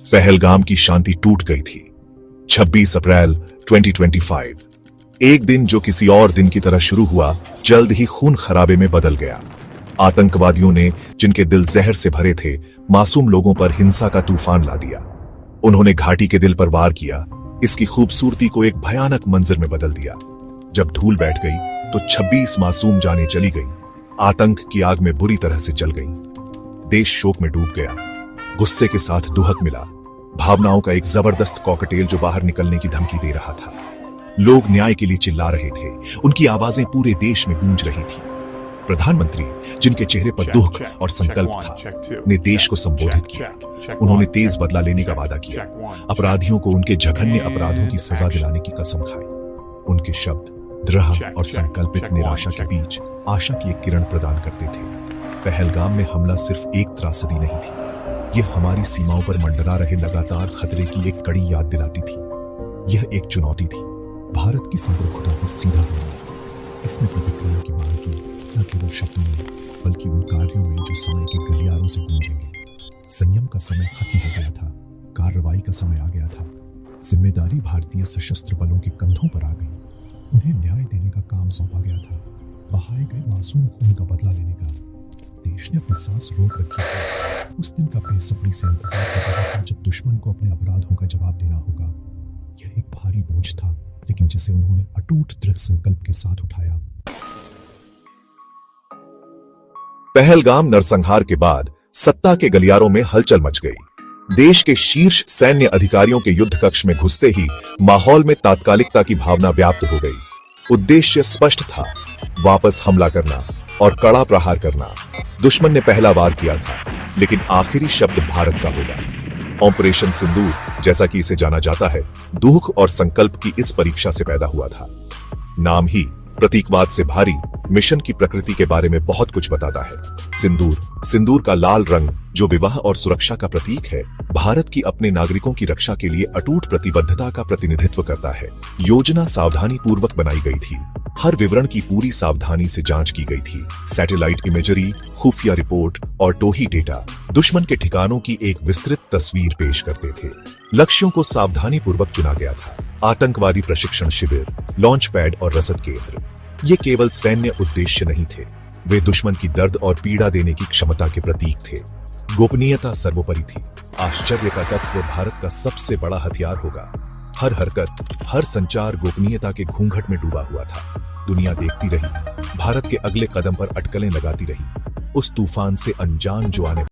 पहलगाम की शांति टूट गई थी। 26 अप्रैल 2025, एक दिन जो किसी और दिन की तरह शुरू हुआ, जल्द ही खून खराबे में बदल गया। आतंकवादियों ने, जिनके दिल जहर से भरे थे, मासूम लोगों पर हिंसा का तूफान ला दिया। उन्होंने घाटी के दिल पर वार किया, इसकी खूबसूरती को एक भयानक मंजर में बदल दिया। जब धूल बैठ गई तो 26 मासूम जानें चली गईं, आतंक की आग में बुरी तरह से जल गईं। देश शोक में डूब गया, गुस्से के साथ दुहक मिला, भावनाओं का एक जबरदस्त कॉकटेल जो बाहर निकलने की धमकी दे रहा था। लोग न्याय के लिए चिल्ला रहे थे, उनकी आवाजें पूरे देश में गूंज रही थी। प्रधानमंत्री, जिनके चेहरे पर दुख और संकल्प था, ने देश को संबोधित किया। उन्होंने तेज बदला लेने का वादा किया, अपराधियों को उनके जघन्य अपराधों की सजा दिलाने की कसम खाई। उनके शब्द दृढ़ और संकल्पित निराशा के बीच आशा की एक किरण प्रदान करते थे। पहलगाम में हमला सिर्फ एक त्रासदी नहीं थी, यह हमारी सीमाओं पर मंडरा रहे लगातार खतरे की एक कड़ी याद दिलाती थी। यह एक चुनौती थी, भारत की संप्रभुता पर सीधा हमला। इसने प्रतिक्रिया की मांग की, न केवल शब्दों में बल्कि उन कार्यों में जो समय के गलियारों से गूंजेंगे। संयम का समय खत्म हो गया था, कार्रवाई का समय आ गया था। जिम्मेदारी भारतीय सशस्त्र बलों के कंधों पर आ गई। उन्हें न्याय देने का काम सौंपा गया था, बहाए गए मासूम खून का बदला लेने का। देश ने अपनी सांस रोक रखी थी, उस दिन का बेसब्री से इंतजार कर रहा था जब दुश्मन को अपने अपराधों का जवाब देना होगा। यह एक भारी बोझ था, लेकिन जिसे उन्होंने अटूट दृढ़ संकल्प के साथ उठाया। पहलगाम नरसंहार के बाद सत्ता के गलियारों में हलचल मच गई। देश के शीर्ष सैन्य अधिकारियों के युद्ध कक्ष में घुसते ही माहौल में तात्कालिकता की भावना व्याप्त हो गई। उद्देश्य स्पष्ट था, वापस हमला करना और कड़ा प्रहार करना। दुश्मन ने पहला वार किया था, लेकिन आखिरी शब्द भारत का होगा। ऑपरेशन सिंदूर, जैसा कि इसे जाना जाता है, दुख और संकल्प की इस परीक्षा से पैदा हुआ था। नाम ही प्रतीकवाद से भारी, मिशन की प्रकृति के बारे में बहुत कुछ बताता है। सिंदूर का लाल रंग, जो विवाह और सुरक्षा का प्रतीक है, भारत की अपने नागरिकों की रक्षा के लिए अटूट प्रतिबद्धता का प्रतिनिधित्व करता है। योजना सावधानी पूर्वक बनाई गई थी, हर विवरण की पूरी सावधानी से जांच की गई थी। सैटेलाइट इमेजरी, खुफिया रिपोर्ट और टोही डेटा दुश्मन के ठिकानों की एक विस्तृत तस्वीर पेश करते थे। लक्ष्यों को सावधानी पूर्वक चुना गया था, आतंकवादी प्रशिक्षण शिविर, लॉन्च पैड और रसद केंद्र। ये केवल सैन्य उद्देश्य नहीं थे, वे दुश्मन की दर्द और पीड़ा देने की क्षमता के प्रतीक थे। गोपनीयता सर्वोपरि थी। आश्चर्य का तत्व भारत का सबसे बड़ा हथियार होगा। हर हरकत, हर संचार गोपनीयता के घूंघट में डूबा हुआ था। दुनिया देखती रही, भारत के अगले कदम पर अटकलें लगाती रही। उस तूफान से अनजान जो आने